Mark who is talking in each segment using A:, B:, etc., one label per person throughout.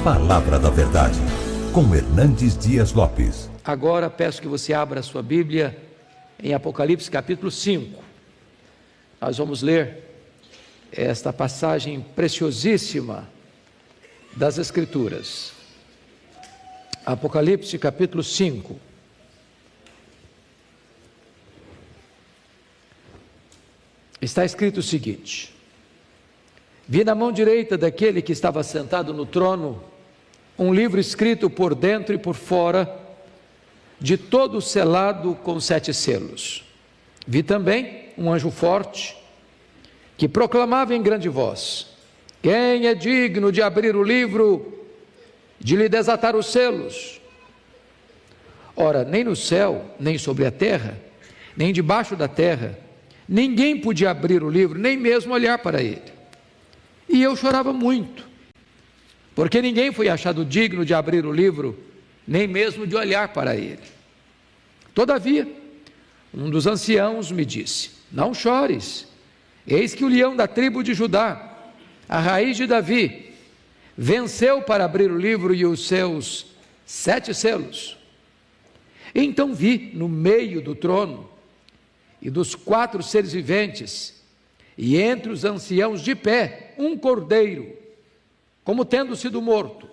A: Palavra da Verdade, com Hernandes Dias Lopes.
B: Agora peço que você abra a sua Bíblia em Apocalipse capítulo 5. Nós vamos ler esta passagem preciosíssima das Escrituras. Apocalipse capítulo 5. Está escrito o seguinte: vi na mão direita daquele que estava sentado no trono um livro escrito por dentro e por fora, de todo selado com 7 selos. Vi também um anjo forte, que proclamava em grande voz: quem é digno de abrir o livro, de lhe desatar os selos? Ora, nem no céu, nem sobre a terra, nem debaixo da terra, ninguém podia abrir o livro, nem mesmo olhar para ele. E eu chorava muito, porque ninguém foi achado digno de abrir o livro, nem mesmo de olhar para ele. Todavia, um dos anciãos me disse: não chores, eis que o leão da tribo de Judá, a raiz de Davi, venceu para abrir o livro e os seus 7 selos. Então vi no meio do trono e dos 4 seres viventes, e entre os anciãos de pé, um cordeiro, como tendo sido morto.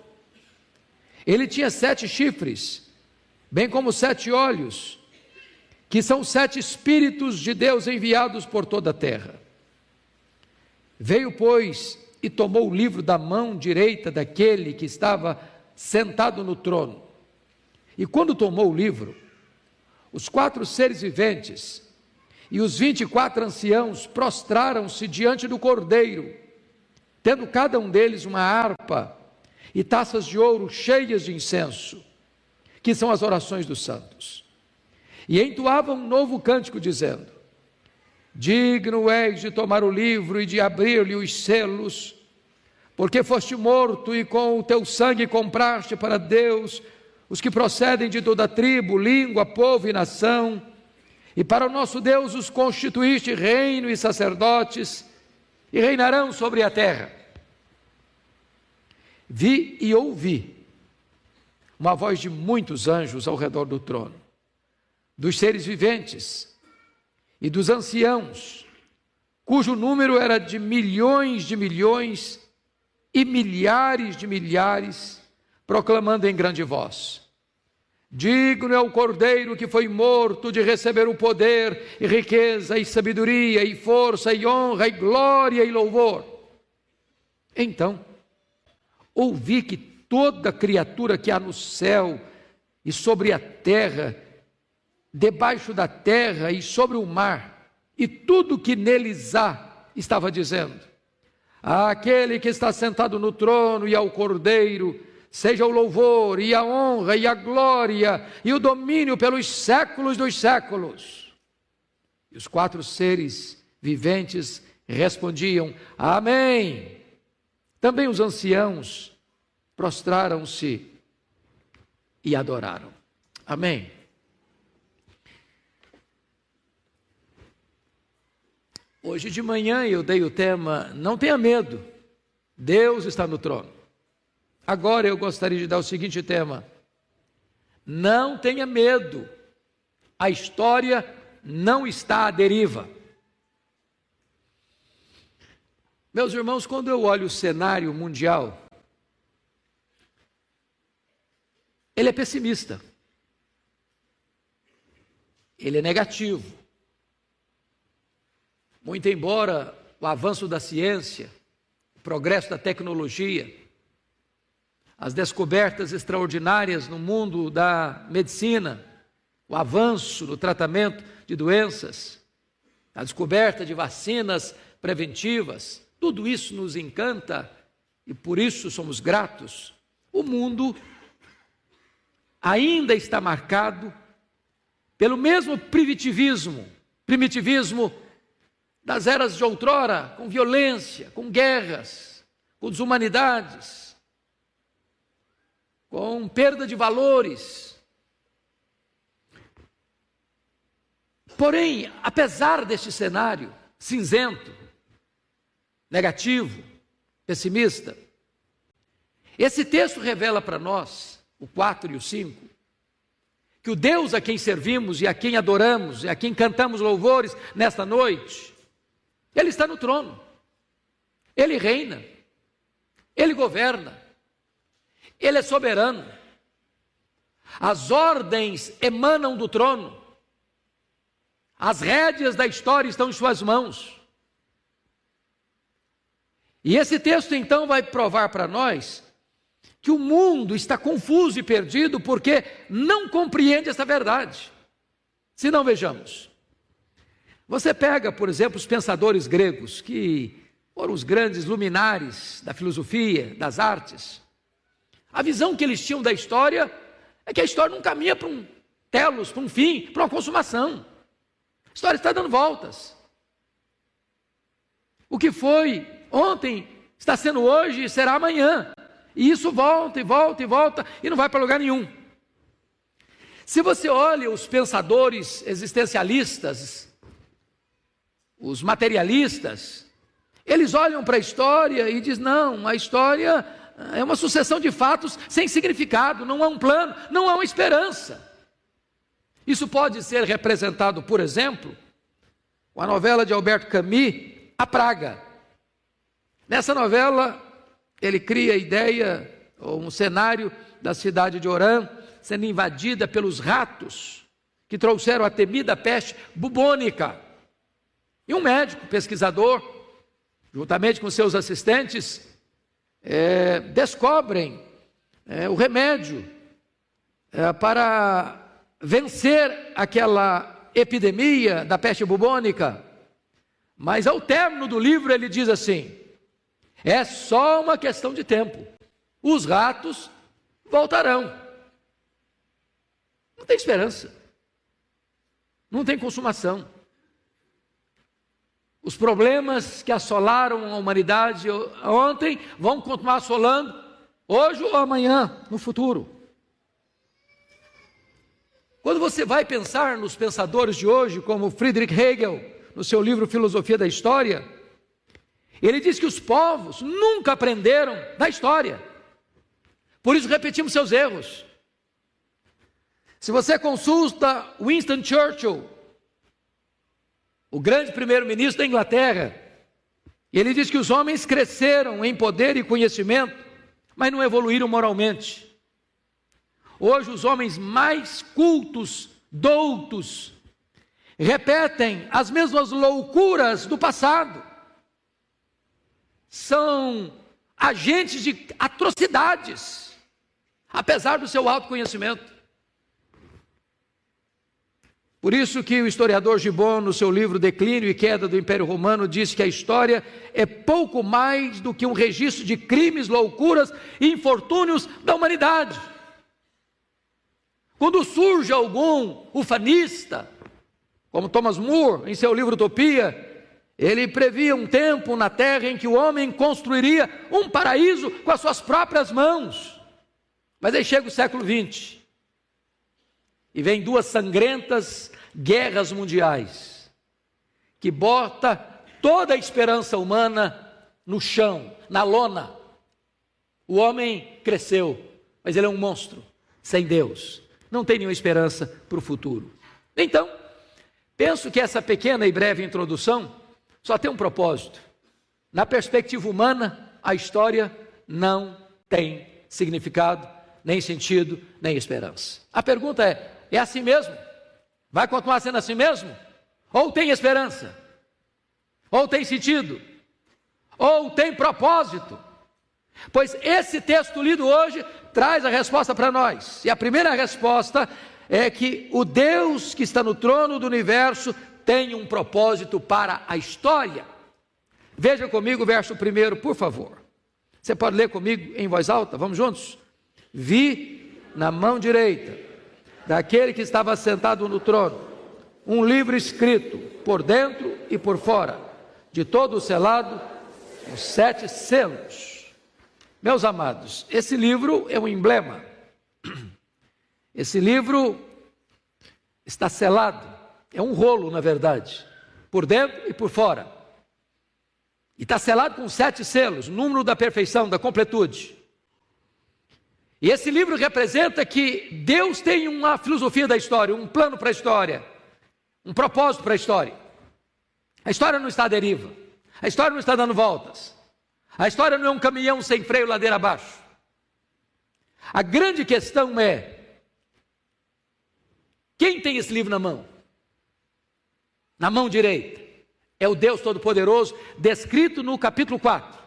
B: Ele tinha 7 chifres, bem como 7 olhos, que são 7 Espíritos de Deus enviados por toda a terra. Veio, pois, e tomou o livro da mão direita daquele que estava sentado no trono. E quando tomou o livro, os 4 seres viventes e os 24 anciãos prostraram-se diante do cordeiro, tendo cada um deles uma harpa e taças de ouro cheias de incenso, que são as orações dos santos. E entoavam um novo cântico, dizendo: digno és de tomar o livro e de abrir-lhe os selos, porque foste morto e com o teu sangue compraste para Deus os que procedem de toda tribo, língua, povo e nação, e para o nosso Deus os constituíste reino e sacerdotes, e reinarão sobre a terra. Vi e ouvi uma voz de muitos anjos ao redor do trono, dos seres viventes e dos anciãos, cujo número era de milhões e milhares de milhares, proclamando em grande voz: digno é o cordeiro que foi morto de receber o poder e riqueza e sabedoria e força e honra e glória e louvor. Então ouvi que toda criatura que há no céu e sobre a terra, debaixo da terra e sobre o mar, e tudo que neles há, estava dizendo: àquele que está sentado no trono e ao cordeiro, seja o louvor e a honra e a glória e o domínio pelos séculos dos séculos. E os 4 seres viventes respondiam: amém. Também os anciãos prostraram-se e adoraram. Amém. Hoje de manhã eu dei o tema: não tenha medo, Deus está no trono. Agora eu gostaria de dar o seguinte tema: não tenha medo, a história não está à deriva. Meus irmãos, quando eu olho o cenário mundial, ele é pessimista, ele é negativo. Muito embora o avanço da ciência, o progresso da tecnologia, as descobertas extraordinárias no mundo da medicina, o avanço no tratamento de doenças, a descoberta de vacinas preventivas, tudo isso nos encanta e por isso somos gratos. O mundo ainda está marcado pelo mesmo primitivismo das eras de outrora, com violência, com guerras, com desumanidades, com perda de valores. Porém, apesar deste cenário cinzento, negativo, pessimista, Esse texto revela para nós, o 4 e o 5, que o Deus a quem servimos e a quem adoramos e a quem cantamos louvores nesta noite, Ele está no trono, Ele reina, Ele governa, Ele é soberano. As ordens emanam do trono, as rédeas da história estão em suas mãos. E esse texto então vai provar para nós que o mundo está confuso e perdido porque não compreende essa verdade. Se não, vejamos. Você pega, por exemplo, os pensadores gregos, que foram os grandes luminares da filosofia, das artes. A visão que eles tinham da história é que a história não caminha para um telos, para um fim, para uma consumação. A história está dando voltas. O que foi ontem está sendo hoje e será amanhã. E isso volta e volta e volta e não vai para lugar nenhum. Se você olha os pensadores existencialistas, os materialistas, eles olham para a história e dizem, não, a história é uma sucessão de fatos sem significado, não há um plano, não há uma esperança. Isso pode ser representado, por exemplo, com a novela de Albert Camus, A Praga. Nessa novela, ele cria a ideia, ou um cenário da cidade de Oran, sendo invadida pelos ratos, que trouxeram a temida peste bubônica. E um médico, pesquisador, juntamente com seus assistentes, descobrem o remédio para vencer aquela epidemia da peste bubônica. Mas ao término do livro ele diz assim, é só uma questão de tempo. Os ratos voltarão. Não tem esperança. Não tem consumação. Os problemas que assolaram a humanidade ontem vão continuar assolando hoje ou amanhã, no futuro. Quando você vai pensar nos pensadores de hoje, como Friedrich Hegel, no seu livro Filosofia da História, ele diz que os povos nunca aprenderam da história. Por isso repetimos seus erros. Se você consulta Winston Churchill, o grande primeiro-ministro da Inglaterra, ele diz que os homens cresceram em poder e conhecimento, mas não evoluíram moralmente. Hoje os homens mais cultos, doutos, repetem as mesmas loucuras do passado. São agentes de atrocidades, apesar do seu autoconhecimento. Por isso que o historiador Gibbon, no seu livro Declínio e Queda do Império Romano, diz que a história é pouco mais do que um registro de crimes, loucuras e infortúnios da humanidade. Quando surge algum ufanista, como Thomas More, em seu livro Utopia, ele previa um tempo na terra em que o homem construiria um paraíso com as suas próprias mãos. Mas aí chega o século XX e vem duas sangrentas guerras mundiais que bota toda a esperança humana no chão, na lona. O homem cresceu, mas ele é um monstro, sem Deus, não tem nenhuma esperança para o futuro. Então, penso que essa pequena e breve introdução só tem um propósito. Na perspectiva humana, a história não tem significado, nem sentido, nem esperança. A pergunta é assim mesmo? Vai continuar sendo assim mesmo? Ou tem esperança? Ou tem sentido? Ou tem propósito? Pois esse texto lido hoje traz a resposta para nós. E a primeira resposta é que o Deus que está no trono do universo tem um propósito para a história. Veja comigo o verso 1, por favor. Você pode ler comigo em voz alta? Vamos juntos? Vi na mão direita daquele que estava sentado no trono um livro escrito por dentro e por fora, de todo selado, com 7 selos. Meus amados, esse livro é um emblema. Esse livro está selado. É um rolo, na verdade, por dentro e por fora. E está selado com 7 selos, número da perfeição, da completude. E esse livro representa que Deus tem uma filosofia da história, um plano para a história, um propósito para a história. A história não está à deriva, a história não está dando voltas, a história não é um caminhão sem freio ladeira abaixo. A grande questão é: quem tem esse livro na mão? Na mão direita é o Deus Todo-Poderoso, descrito no capítulo 4,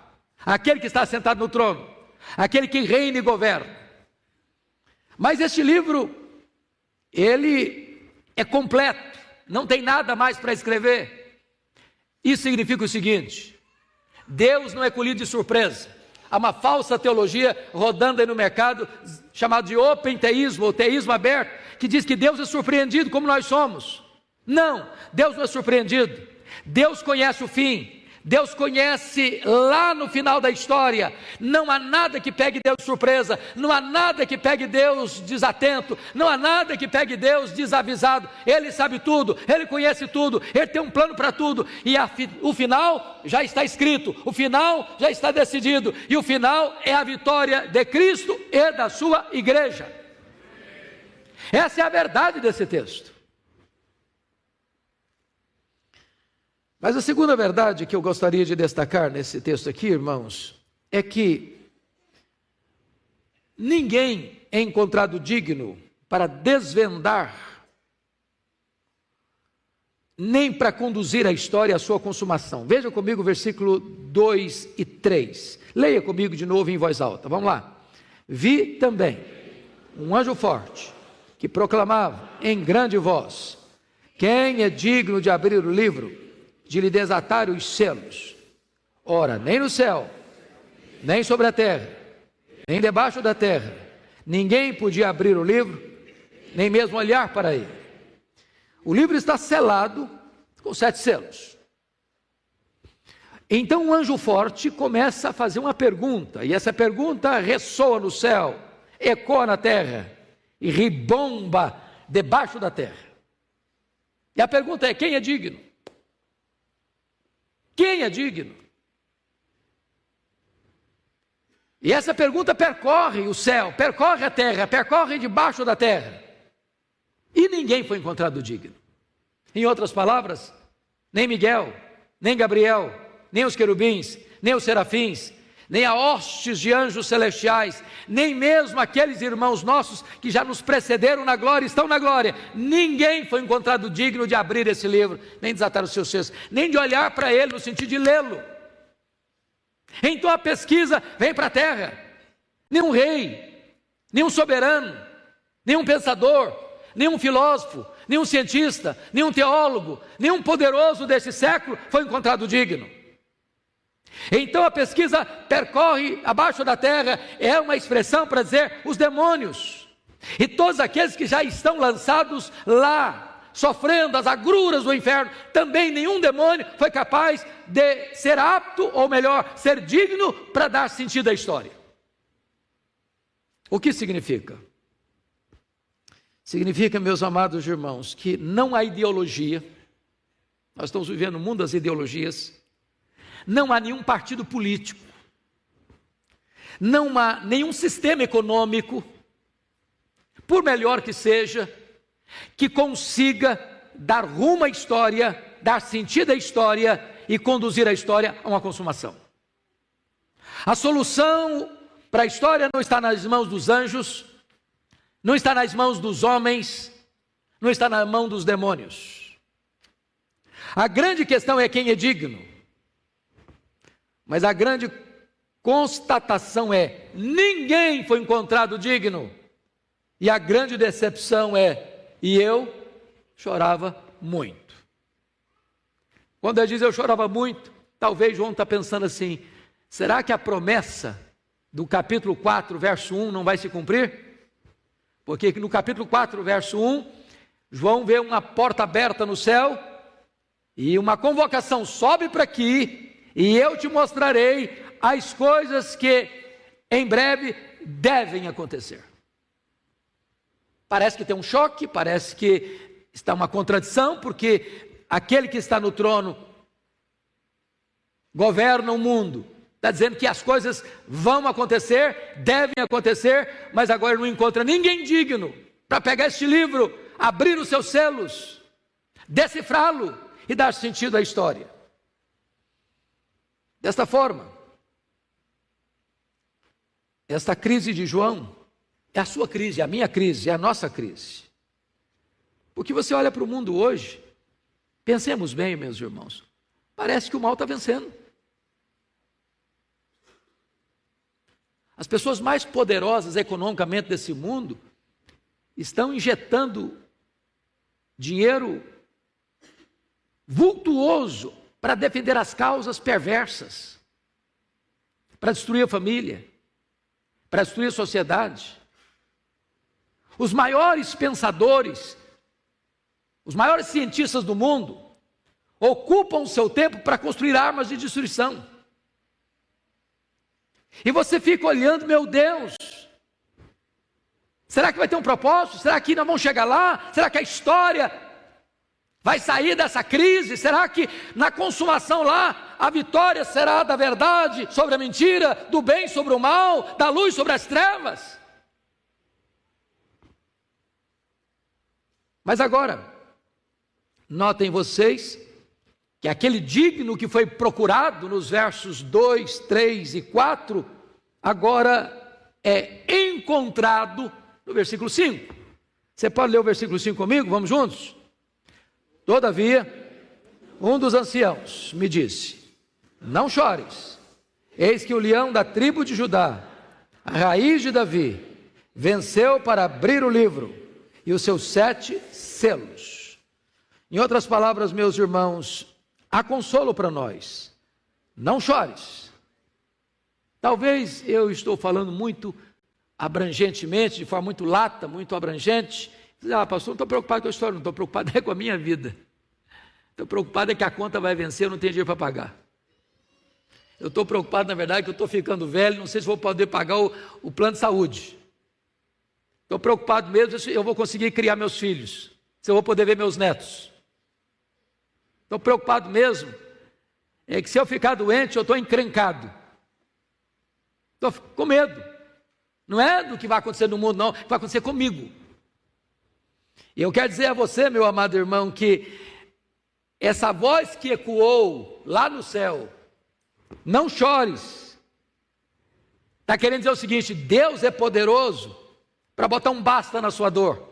B: aquele que está sentado no trono, aquele que reina e governa. Mas este livro, ele é completo, não tem nada mais para escrever. Isso significa o seguinte: Deus não é colhido de surpresa. Há uma falsa teologia rodando aí no mercado, chamada de open teísmo, ou teísmo aberto, que diz que Deus é surpreendido como nós somos. Não, Deus não é surpreendido. Deus conhece o fim, Deus conhece lá no final da história. Não há nada que pegue Deus de surpresa, não há nada que pegue Deus desatento, não há nada que pegue Deus desavisado. Ele sabe tudo, Ele conhece tudo, Ele tem um plano para tudo, e o final já está escrito, o final já está decidido, e o final é a vitória de Cristo e da sua igreja. Essa é a verdade desse texto. Mas a segunda verdade que eu gostaria de destacar nesse texto aqui, irmãos, é que ninguém é encontrado digno para desvendar, nem para conduzir a história à sua consumação. Veja comigo o versículo 2 e 3. Leia comigo de novo em voz alta. Vamos lá. Vi também um anjo forte que proclamava em grande voz: quem é digno de abrir o livro, de lhe desatar os selos? Ora, nem no céu, nem sobre a terra, nem debaixo da terra, ninguém podia abrir o livro, nem mesmo olhar para ele. O livro está selado com 7 selos. Então um anjo forte começa a fazer uma pergunta, e essa pergunta ressoa no céu, ecoa na terra e ribomba debaixo da terra. E a pergunta é: quem é digno? Quem é digno? E essa pergunta percorre o céu, percorre a terra, percorre debaixo da terra. E ninguém foi encontrado digno. Em outras palavras, nem Miguel, nem Gabriel, nem os querubins, nem os serafins, nem a hostes de anjos celestiais, nem mesmo aqueles irmãos nossos que já nos precederam na glória, estão na glória. Ninguém foi encontrado digno de abrir esse livro, nem desatar os seus selos, nem de olhar para ele no sentido de lê-lo. Então a pesquisa vem para a terra. Nenhum rei, nenhum soberano, nenhum pensador, nenhum filósofo, nenhum cientista, nenhum teólogo, nenhum poderoso desse século foi encontrado digno. Então a pesquisa percorre abaixo da terra, é uma expressão para dizer os demônios, e todos aqueles que já estão lançados lá, sofrendo as agruras do inferno. Também nenhum demônio foi capaz de ser apto, ou melhor, ser digno para dar sentido à história. O que significa? Significa, meus amados irmãos, que não há ideologia. Nós estamos vivendo no mundo das ideologias. Não há nenhum partido político, não há nenhum sistema econômico, por melhor que seja, que consiga dar rumo à história, dar sentido à história e conduzir a história a uma consumação. A solução para a história não está nas mãos dos anjos, não está nas mãos dos homens, não está na mão dos demônios. A grande questão é quem é digno. Mas a grande constatação é: ninguém foi encontrado digno. E a grande decepção é: e eu chorava muito. Quando ele diz eu chorava muito, talvez João está pensando assim: será que a promessa do capítulo 4, verso 1 não vai se cumprir? Porque no capítulo 4, verso 1, João vê uma porta aberta no céu e uma convocação: sobe para aqui, e eu te mostrarei as coisas que em breve devem acontecer. Parece que tem um choque, parece que está uma contradição, porque aquele que está no trono governa o mundo Está dizendo que as coisas vão acontecer, devem acontecer, mas agora não encontra ninguém digno para pegar este livro, abrir os seus selos, decifrá-lo e dar sentido à história. Desta forma, esta crise de João é a sua crise, é a minha crise, é a nossa crise. Porque você olha para o mundo hoje, pensemos bem, meus irmãos, parece que o mal está vencendo. As pessoas mais poderosas economicamente desse mundo estão injetando dinheiro vultuoso para defender as causas perversas, para destruir a família, para destruir a sociedade. Os maiores pensadores, os maiores cientistas do mundo, ocupam o seu tempo para construir armas de destruição. E você fica olhando, meu Deus, será que vai ter um propósito? Será que nós vamos chegar lá? Será que a história vai sair dessa crise? Será que na consumação lá, a vitória será da verdade sobre a mentira, do bem sobre o mal, da luz sobre as trevas? Mas agora, notem vocês que aquele digno que foi procurado nos versos 2, 3 e 4, agora é encontrado no versículo 5. Você pode ler o versículo 5 comigo? Vamos juntos? Todavia, um dos anciãos me disse: não chores, eis que o leão da tribo de Judá, a raiz de Davi, venceu para abrir o livro e os seus 7 selos. Em outras palavras, meus irmãos, há consolo para nós. Não chores. Talvez eu estou falando muito abrangentemente, de forma muito lata, muito abrangente. Pastor, não estou preocupado com a história, não estou preocupado é com a minha vida. Estou preocupado é que a conta vai vencer, eu não tenho dinheiro para pagar. Eu estou preocupado, na verdade, que eu estou ficando velho, não sei se vou poder pagar o plano de saúde. Estou preocupado mesmo se eu vou conseguir criar meus filhos, se eu vou poder ver meus netos. Estou preocupado mesmo, é que se eu ficar doente, eu estou encrencado. Estou com medo. Não é do que vai acontecer no mundo, não, vai acontecer comigo. E eu quero dizer a você, meu amado irmão, que essa voz que ecoou lá no céu, não chores, está querendo dizer o seguinte: Deus é poderoso para botar um basta na sua dor.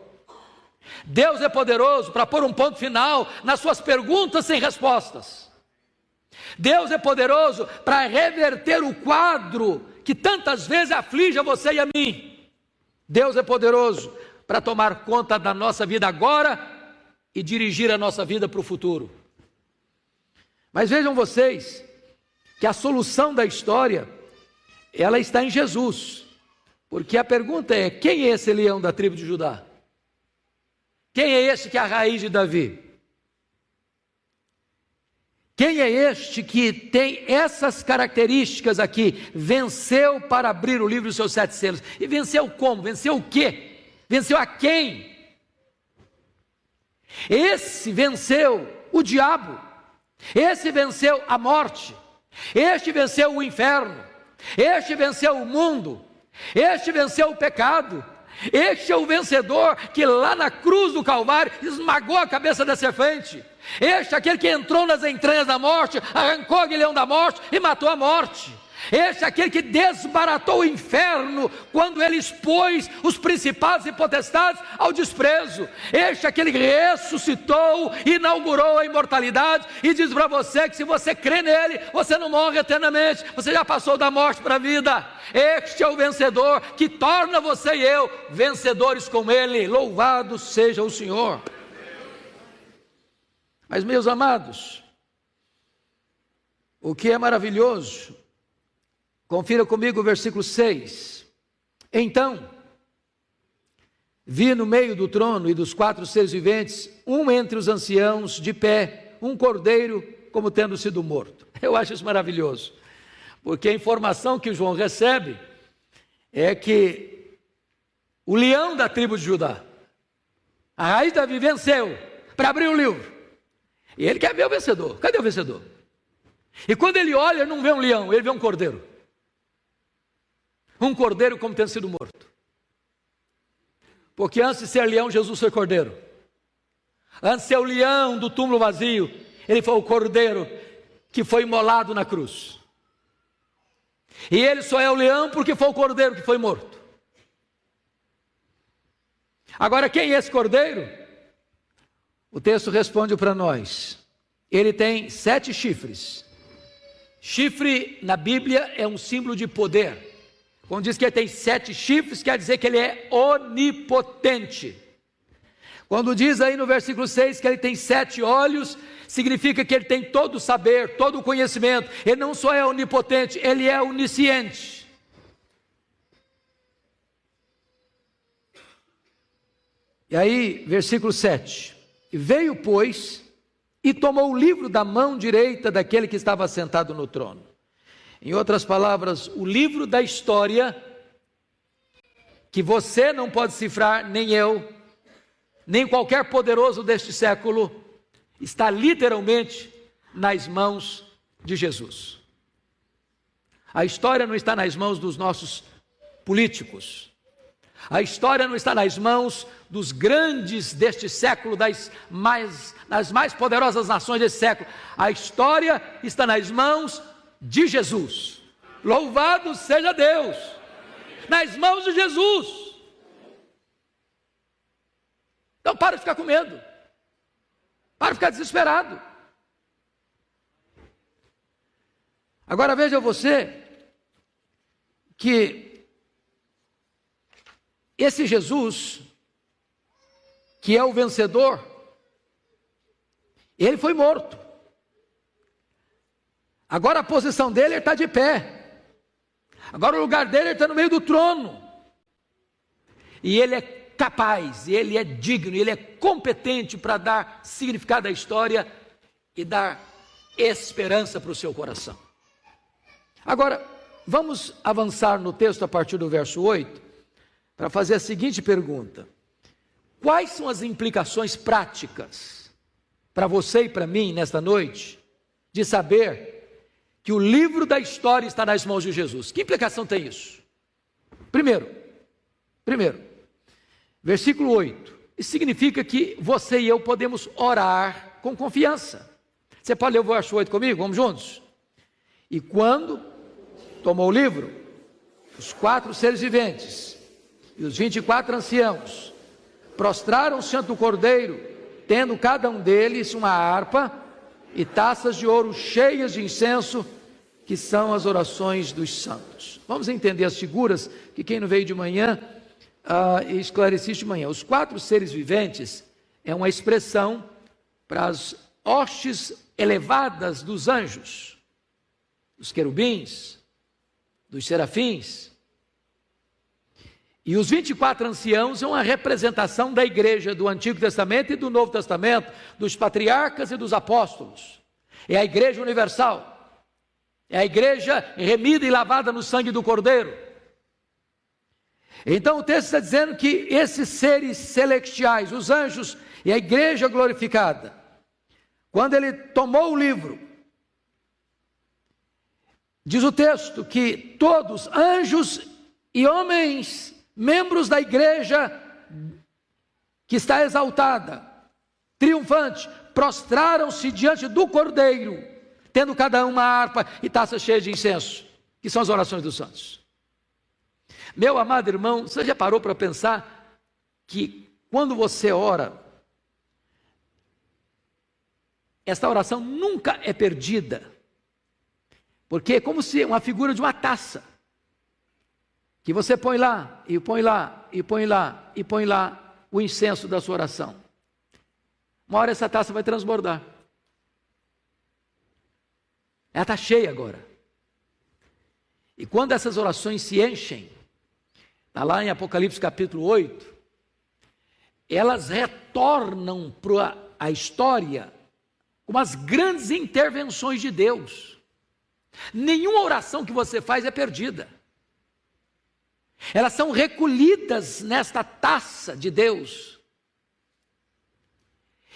B: Deus é poderoso para pôr um ponto final nas suas perguntas sem respostas. Deus é poderoso para reverter o quadro que tantas vezes aflige a você e a mim. Deus é poderoso para tomar conta da nossa vida agora e dirigir a nossa vida para o futuro. Mas vejam vocês que a solução da história, ela está em Jesus. Porque a pergunta é: quem é esse leão da tribo de Judá? Quem é este que é a raiz de Davi? Quem é este que tem essas características aqui? Venceu para abrir o livro dos seus 7 selos. E venceu como? Venceu o quê? Venceu a quem? Esse venceu o diabo. Esse venceu a morte. Este venceu o inferno. Este venceu o mundo. Este venceu o pecado. Este é o vencedor que lá na cruz do Calvário esmagou a cabeça da serpente. Este é aquele que entrou nas entranhas da morte, arrancou o aguilhão da morte e matou a morte. Este é aquele que desbaratou o inferno quando ele expôs os principados e potestades ao desprezo. Este é aquele que ressuscitou, inaugurou a imortalidade e diz para você que se você crê nele, você não morre eternamente, você já passou da morte para a vida. Este é o vencedor que torna você e eu vencedores com ele. Louvado seja o Senhor. Mas, meus amados, o que é maravilhoso, confira comigo o versículo 6. Então, vi no meio do trono e dos 4 seres viventes, um entre os anciãos de pé, um cordeiro como tendo sido morto. Eu acho isso maravilhoso, porque a informação que João recebe é que o leão da tribo de Judá, a raiz de Davi, venceu para abrir o livro. E ele quer ver o vencedor. Cadê o vencedor? E quando ele olha, ele não vê um leão, ele vê um cordeiro. Um cordeiro como tendo sido morto. Porque antes de ser leão, Jesus foi cordeiro. Antes de ser o leão do túmulo vazio, ele foi o cordeiro que foi imolado na cruz. E ele só é o leão porque foi o cordeiro que foi morto. Agora, quem é esse cordeiro? O texto responde para nós. Ele tem 7 chifres. Chifre na Bíblia é um símbolo de poder. Quando diz que ele tem 7 chifres, quer dizer que ele é onipotente. Quando diz aí no versículo 6 que ele tem 7 olhos, significa que ele tem todo o saber, todo o conhecimento. Ele não só é onipotente, ele é onisciente. E aí, versículo 7. Veio, pois, e tomou o livro da mão direita daquele que estava sentado no trono. Em outras palavras, o livro da história, que você não pode cifrar, nem eu, nem qualquer poderoso deste século, está literalmente nas mãos de Jesus. A história não está nas mãos dos nossos políticos. A história não está nas mãos dos grandes deste século, das mais poderosas nações desse século. A história está nas mãos de Jesus. Louvado seja Deus! Nas mãos de Jesus. Então para de ficar com medo. Para de ficar desesperado. Agora veja você que esse Jesus, que é o vencedor, ele foi morto. Agora a posição dele, ele está de pé. Agora o lugar dele, ele está no meio do trono. E ele é capaz, ele é digno, ele é competente para dar significado à história e dar esperança para o seu coração. Agora, vamos avançar no texto a partir do verso 8, para fazer a seguinte pergunta: quais são as implicações práticas para você e para mim nesta noite de saber que o livro da história está nas mãos de Jesus? Que implicação tem isso? Primeiro, versículo 8, isso significa que você e eu podemos orar com confiança. Você pode ler o verso 8 comigo? Vamos juntos? E quando tomou o livro, os 4 seres viventes e os 24 anciãos prostraram-se ante o Cordeiro, tendo cada um deles uma harpa e taças de ouro cheias de incenso, que são as orações dos santos. Vamos entender as figuras, que quem não veio de manhã, esclareci de manhã. Os 4 seres viventes é uma expressão para as hostes elevadas dos anjos, dos querubins, dos serafins. E os 24 anciãos é uma representação da igreja do Antigo Testamento e do Novo Testamento, dos patriarcas e dos apóstolos. É a igreja universal. É a igreja remida e lavada no sangue do Cordeiro. Então o texto está dizendo que esses seres celestiais, os anjos e a igreja glorificada, quando ele tomou o livro, diz o texto que todos, anjos e homens, membros da igreja que está exaltada, triunfante, prostraram-se diante do Cordeiro, tendo cada um uma harpa e taça cheia de incenso, que são as orações dos santos. Meu amado irmão, você já parou para pensar que quando você ora, esta oração nunca é perdida, porque é como se uma figura de uma taça, que você põe lá, e põe lá, e põe lá, e põe lá o incenso da sua oração. Uma hora essa taça vai transbordar. Ela está cheia agora. E quando essas orações se enchem, está lá em Apocalipse capítulo 8, elas retornam para a história como as grandes intervenções de Deus. Nenhuma oração que você faz é perdida. Elas são recolhidas nesta taça de Deus.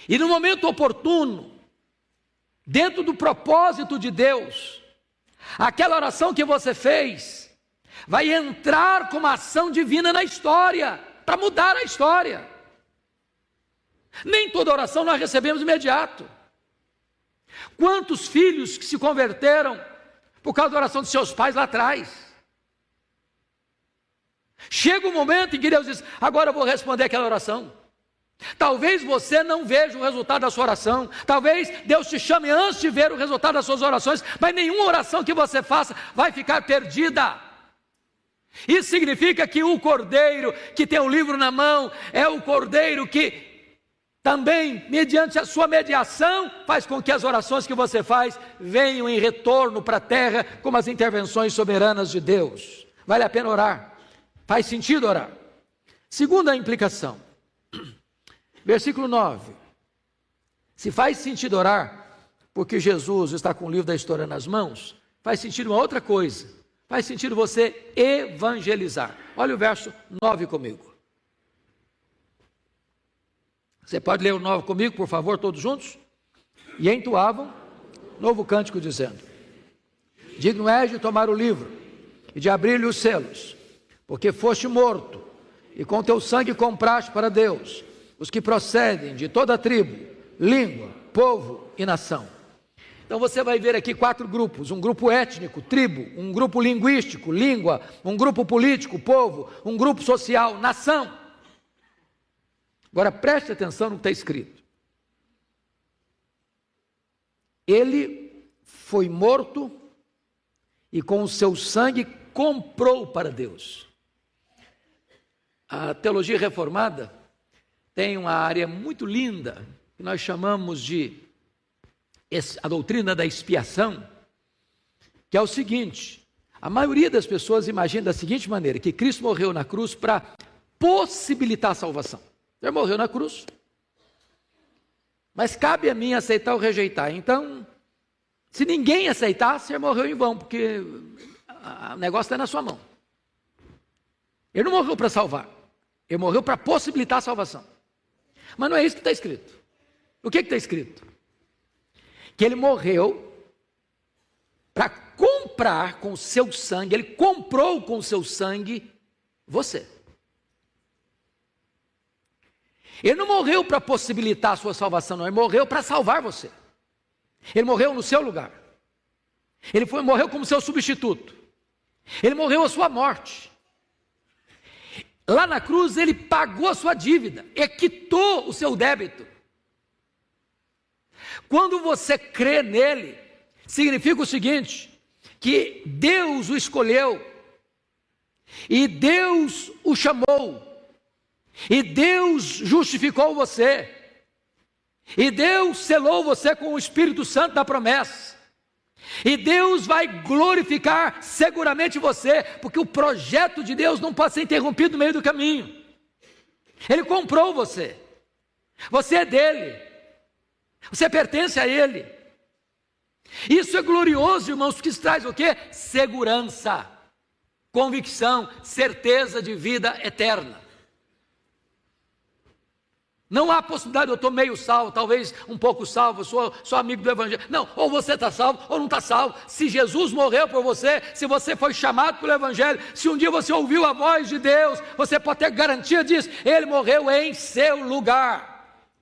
B: E no momento oportuno, dentro do propósito de Deus, aquela oração que você fez vai entrar como ação divina na história, para mudar a história. Nem toda oração nós recebemos imediato. Quantos filhos que se converteram por causa da oração de seus pais lá atrás? Chega um momento em que Deus diz: agora eu vou responder aquela oração. Talvez você não veja o resultado da sua oração, talvez Deus te chame antes de ver o resultado das suas orações, mas nenhuma oração que você faça vai ficar perdida. Isso significa que o cordeiro que tem o livro na mão é o cordeiro que também, mediante a sua mediação, faz com que as orações que você faz venham em retorno para a terra, como as intervenções soberanas de Deus. Vale a pena orar, faz sentido orar. Segunda implicação, versículo 9: se faz sentido orar, porque Jesus está com o livro da história nas mãos, faz sentido uma outra coisa, faz sentido você evangelizar. Olha o verso 9 comigo. Você pode ler o 9 comigo, por favor, todos juntos? E entoavam novo cântico dizendo: digno és de tomar o livro e de abrir-lhe os selos, porque foste morto e com teu sangue compraste para Deus os que procedem de toda tribo, língua, povo e nação. Então você vai ver aqui 4 grupos: um grupo étnico, tribo; um grupo linguístico, língua; um grupo político, povo; um grupo social, nação. Agora preste atenção no que está escrito. Ele foi morto e com o seu sangue comprou para Deus. A teologia reformada tem uma área muito linda que nós chamamos de a doutrina da expiação, que é o seguinte: a maioria das pessoas imagina da seguinte maneira, que Cristo morreu na cruz para possibilitar a salvação. Ele morreu na cruz, mas cabe a mim aceitar ou rejeitar. Então, se ninguém aceitasse, ele morreu em vão, porque o negócio está na sua mão. Ele não morreu para salvar, ele morreu para possibilitar a salvação. Mas não é isso que está escrito. O que está escrito? Que ele morreu para comprar com o seu sangue, ele comprou com o seu sangue você. Ele não morreu para possibilitar a sua salvação, não, ele morreu para salvar você. Ele morreu no seu lugar. Ele morreu como seu substituto. Ele morreu a sua morte. Lá na cruz ele pagou a sua dívida, quitou o seu débito. Quando você crê nele, significa o seguinte: que Deus o escolheu, e Deus o chamou, e Deus justificou você, e Deus selou você com o Espírito Santo da promessa, e Deus vai glorificar seguramente você, porque o projeto de Deus não pode ser interrompido no meio do caminho. Ele comprou você, você é dele, você pertence a ele. Isso é glorioso, irmãos, porque isso traz o quê? Segurança, convicção, certeza de vida eterna. Não há possibilidade, eu estou meio salvo, talvez um pouco salvo, sou amigo do Evangelho. Não, ou você está salvo ou não está salvo. Se Jesus morreu por você, se você foi chamado pelo Evangelho, se um dia você ouviu a voz de Deus, você pode ter garantia disso. Ele morreu em seu lugar,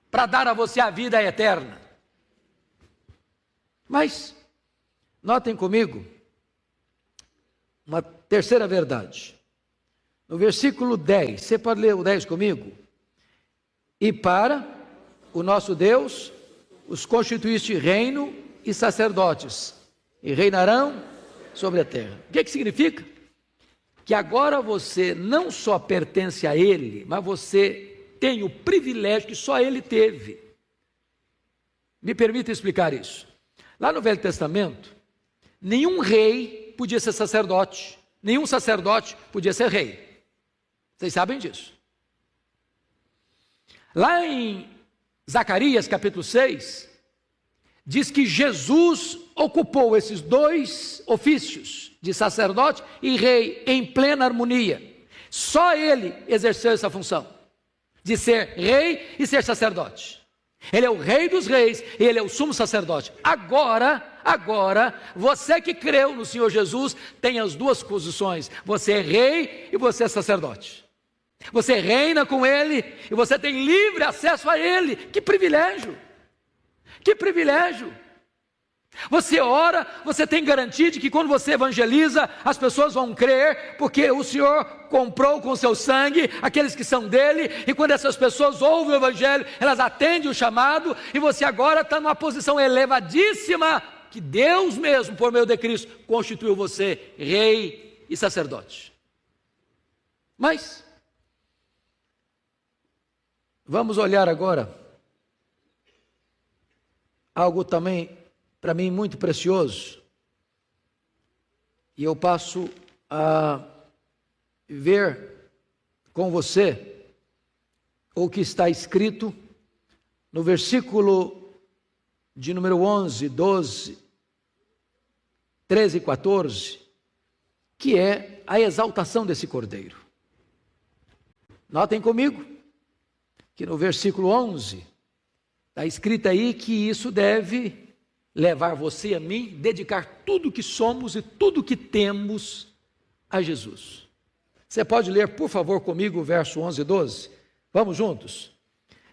B: para dar a você a vida eterna. Mas, notem comigo, uma terceira verdade. No versículo 10, você pode ler o 10 comigo? E para o nosso Deus os constituíste reino e sacerdotes, e reinarão sobre a terra. O que significa? Que agora você não só pertence a Ele, mas você tem o privilégio que só Ele teve. Me permita explicar isso. Lá no Velho Testamento, nenhum rei podia ser sacerdote, nenhum sacerdote podia ser rei. Vocês sabem disso. Lá em Zacarias capítulo 6, diz que Jesus ocupou esses 2 ofícios, de sacerdote e rei, em plena harmonia. Só ele exerceu essa função, de ser rei e ser sacerdote. Ele é o Rei dos Reis e Ele é o sumo sacerdote. Agora, você que creu no Senhor Jesus tem as duas posições. Você é rei e você é sacerdote. Você reina com Ele e você tem livre acesso a Ele. Que privilégio! Que privilégio! Você ora, você tem garantia de que quando você evangeliza, as pessoas vão crer, porque o Senhor comprou com o seu sangue aqueles que são dele, e quando essas pessoas ouvem o evangelho, elas atendem o chamado, e você agora está numa posição elevadíssima, que Deus mesmo, por meio de Cristo, constituiu você rei e sacerdote. Mas, vamos olhar agora algo também para mim muito precioso, e eu passo a ver com você o que está escrito no versículo de número 11, 12, 13 e 14, que é a exaltação desse cordeiro. Notem comigo que no versículo 11 está escrito aí que isso deve levar você e a mim, dedicar tudo que somos e tudo que temos a Jesus. Você pode ler, por favor, comigo o verso 11 e 12? Vamos juntos?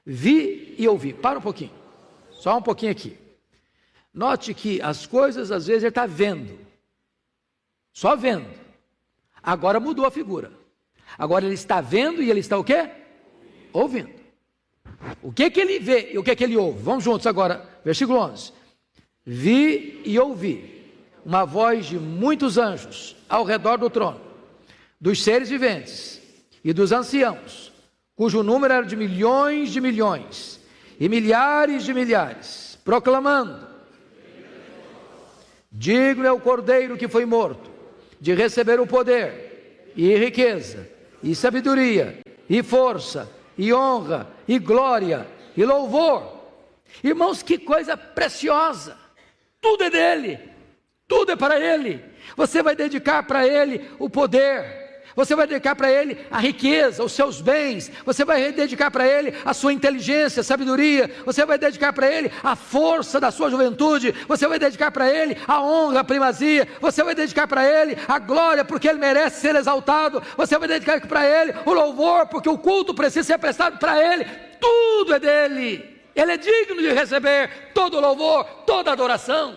B: Vi e ouvi. Para um pouquinho. Só um pouquinho aqui. Note que as coisas, às vezes, ele está vendo. Só vendo. Agora mudou a figura. Agora ele está vendo e ele está o quê? Ouvindo. O que que ele vê e o que que ele ouve? Vamos juntos agora. Versículo 11. Vi e ouvi uma voz de muitos anjos ao redor do trono, dos seres viventes e dos anciãos, cujo número era de milhões e milhares de milhares, proclamando: digno é o cordeiro que foi morto, de receber o poder, e riqueza, e sabedoria, e força, e honra, e glória, e louvor. Irmãos, que coisa preciosa! Tudo é dele, tudo é para ele. Você vai dedicar para ele o poder, você vai dedicar para ele a riqueza, os seus bens, você vai dedicar para ele a sua inteligência, sabedoria, você vai dedicar para ele a força da sua juventude, você vai dedicar para ele a honra, a primazia, você vai dedicar para ele a glória, porque ele merece ser exaltado, você vai dedicar para ele o louvor, porque o culto precisa ser prestado para ele. Tudo é dele. Ele é digno de receber todo o louvor, toda a adoração.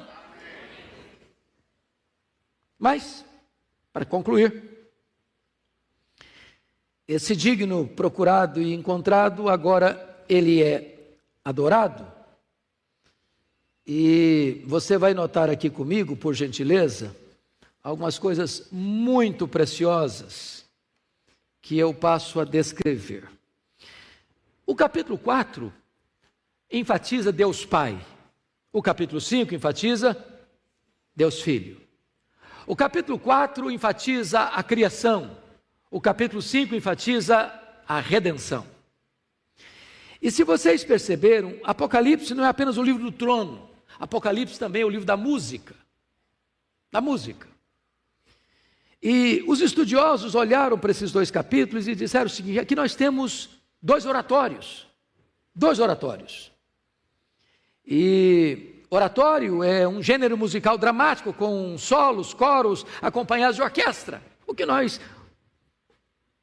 B: Mas, para concluir, esse digno procurado e encontrado, agora ele é adorado. E você vai notar aqui comigo, por gentileza, algumas coisas muito preciosas que eu passo a descrever. O capítulo 4 enfatiza Deus Pai. O capítulo 5 enfatiza Deus Filho. O capítulo 4 enfatiza a criação. O capítulo 5 enfatiza a redenção. E se vocês perceberam, Apocalipse não é apenas o livro do trono. Apocalipse também é o livro da música. Da música. E os estudiosos olharam para esses dois capítulos e disseram o seguinte: aqui nós temos dois oratórios. Dois oratórios. E oratório é um gênero musical dramático com solos, coros, acompanhados de orquestra. O que nós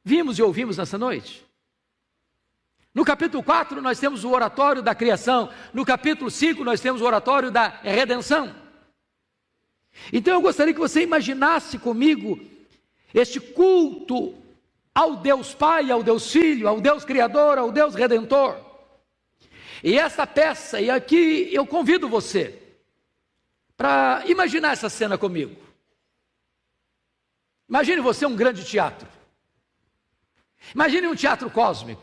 B: vimos e ouvimos nessa noite. No capítulo 4 nós temos o oratório da criação. No capítulo 5 nós temos o oratório da redenção. Então eu gostaria que você imaginasse comigo este culto ao Deus Pai, ao Deus Filho, ao Deus Criador, ao Deus Redentor. E essa peça, e aqui eu convido você para imaginar essa cena comigo. Imagine você um grande teatro. Imagine um teatro cósmico.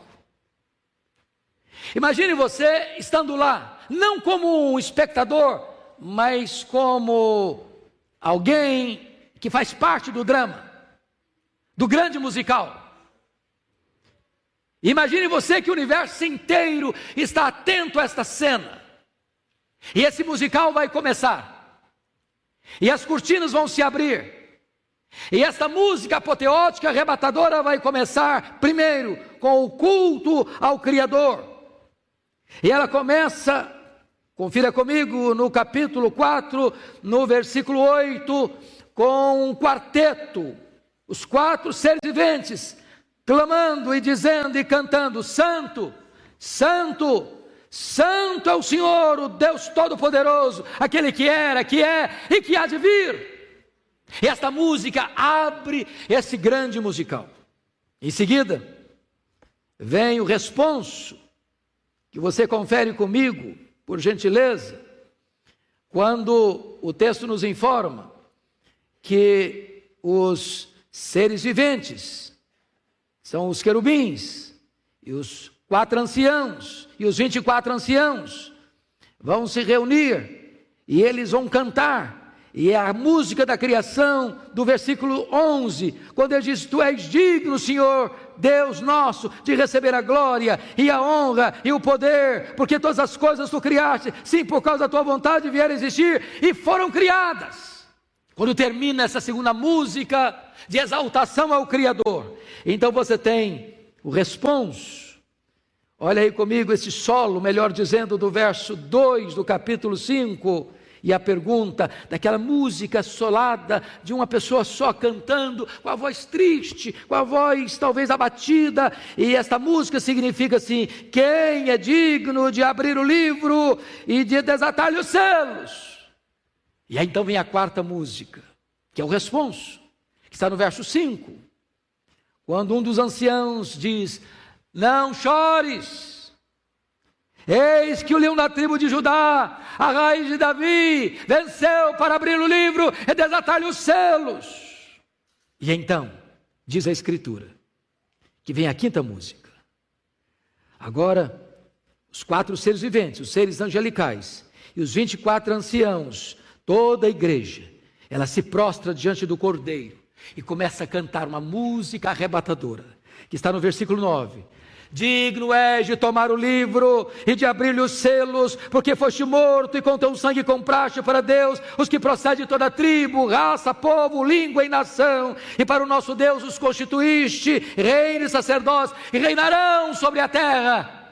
B: Imagine você estando lá, não como um espectador, mas como alguém que faz parte do drama, do grande musical. Imagine você que o universo inteiro está atento a esta cena. E esse musical vai começar. E as cortinas vão se abrir. E esta música apoteótica, arrebatadora, vai começar primeiro com o culto ao Criador. E ela começa, confira comigo, no capítulo 4, no versículo 8, com um quarteto, os 4 seres viventes, clamando e dizendo e cantando: Santo, Santo, Santo é o Senhor, o Deus Todo-Poderoso, aquele que era, que é e que há de vir. E esta música abre esse grande musical. Em seguida, vem o responso, que você confere comigo, por gentileza, quando o texto nos informa que os seres viventes são os querubins e os 4 anciãos e os 24 anciãos vão se reunir e eles vão cantar. E é a música da criação do versículo 11, quando ele diz: Tu és digno, Senhor, Deus nosso, de receber a glória e a honra e o poder, porque todas as coisas tu criaste, sim, por causa da tua vontade vieram existir e foram criadas. Quando termina essa segunda música de exaltação ao Criador, então você tem o responso. Olha aí comigo esse solo, melhor dizendo, do verso 2 do capítulo 5, e a pergunta daquela música solada de uma pessoa só cantando, com a voz triste, com a voz talvez abatida, e esta música significa assim: quem é digno de abrir o livro e de desatar-lhe os selos? E aí então vem a quarta música, que é o responso, que está no verso 5, quando um dos anciãos diz: não chores, eis que o leão da tribo de Judá, a raiz de Davi, venceu para abrir o livro e desatar-lhe os selos. E então, diz a Escritura, que vem a quinta música. Agora, os 4 seres viventes, os seres angelicais e os 24 anciãos, toda a igreja, ela se prostra diante do Cordeiro e começa a cantar uma música arrebatadora, que está no versículo 9. Digno és de tomar o livro e de abrir-lhe os selos, porque foste morto e com teu sangue compraste para Deus os que procedem de toda tribo, raça, povo, língua e nação, e para o nosso Deus os constituíste reino e sacerdócio, e reinarão sobre a terra.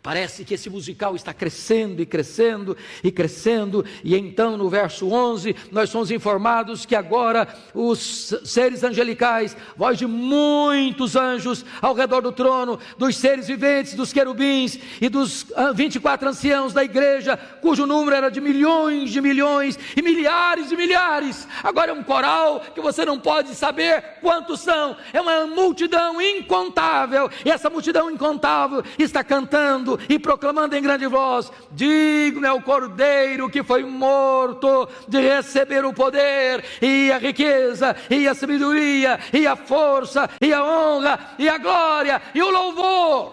B: Parece que esse musical está crescendo e crescendo e crescendo, e então no verso 11 nós somos informados que agora os seres angelicais, voz de muitos anjos ao redor do trono, dos seres viventes, dos querubins e dos 24 anciãos da igreja, cujo número era de milhões e milhares de milhares, agora é um coral que você não pode saber quantos são, é uma multidão incontável, e essa multidão incontável está cantando e proclamando em grande voz: digno é o Cordeiro que foi morto de receber o poder e a riqueza e a sabedoria e a força e a honra e a glória e o louvor.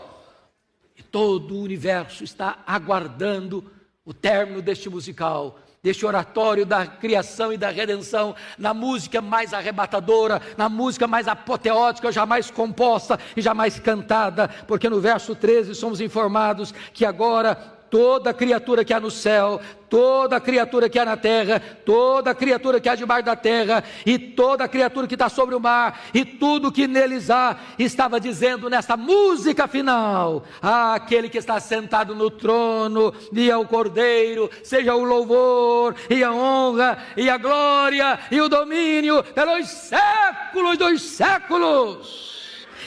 B: E todo o universo está aguardando o término deste musical, deste oratório da criação e da redenção, na música mais arrebatadora, na música mais apoteótica, jamais composta e jamais cantada, porque no verso 13 somos informados que agora toda criatura que há no céu, toda criatura que há na terra, toda criatura que há debaixo da terra, e toda criatura que está sobre o mar, e tudo que neles há, estava dizendo nessa música final: aquele que está sentado no trono e ao Cordeiro, seja o louvor, e a honra, e a glória, e o domínio, pelos séculos dos séculos.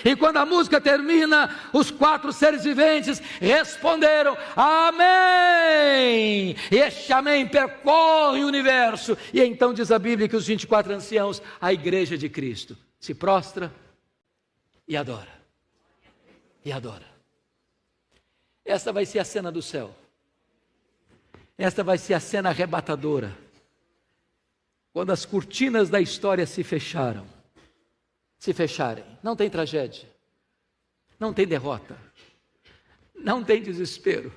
B: E quando a música termina, os 4 seres viventes responderam: amém. E este amém percorre o universo. E então diz a Bíblia que os 24 anciãos, a igreja de Cristo, se prostra e adora. E adora. Esta vai ser a cena do céu. Esta vai ser a cena arrebatadora, quando as cortinas da história se fecharem, não tem tragédia, não tem derrota, não tem desespero.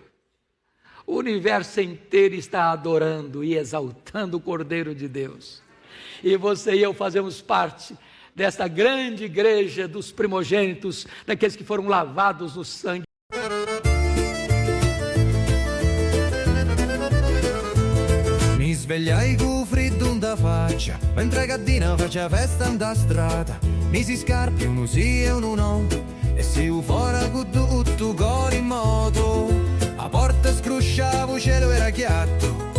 B: O universo inteiro está adorando e exaltando o Cordeiro de Deus. E você e eu fazemos parte desta grande igreja dos primogênitos, daqueles que foram lavados no sangue.
C: Mi svegliai con freddo da faccia, mentre Gaddina faceva festa da strada. Misi scarpe, uno sì e uno no, e si fuori con tutto cori in moto. sciavo cielo era chiatto,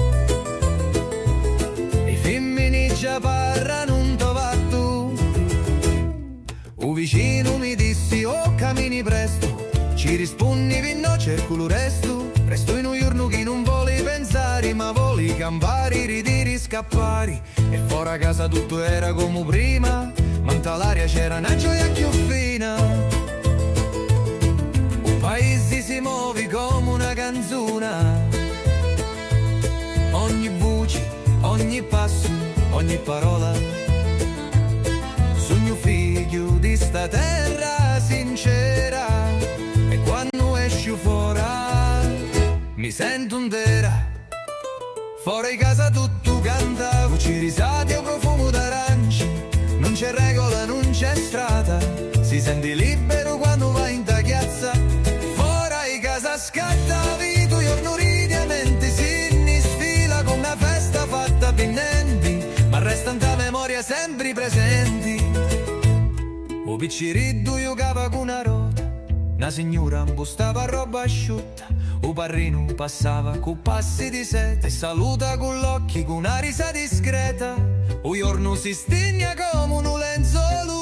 C: i femmini già parlano un tovatto. Un vicino mi dissi, oh cammini presto, ci rispondi no cerco lo resto. Presto in un giorno che non voli pensare, ma voli campari, ridiri, scappari. E fuori a casa tutto era come prima, ma in l'aria c'era una gioia più fina. Un paese si muove come una canzone, ogni voce, ogni passo, ogni parola. Sogno figlio di sta terra sincera, e quando esci fuori mi sento intera. Fuori casa tutto canta, voci risate o profumo d'aranci. Non c'è regola, non c'è strada, si sente libero quando vai in tagliazza. Fuori casa scatta vita, giorno ridi a mente, si sfila con una festa fatta pinnenti, ma resta in memoria sempre presenti. O picciriddu giocava con una rota, una signora impostava roba asciutta, o parrino passava con passi di sete e saluta con l'occhi con una risa discreta. O giorno si stigna come un lenzuolo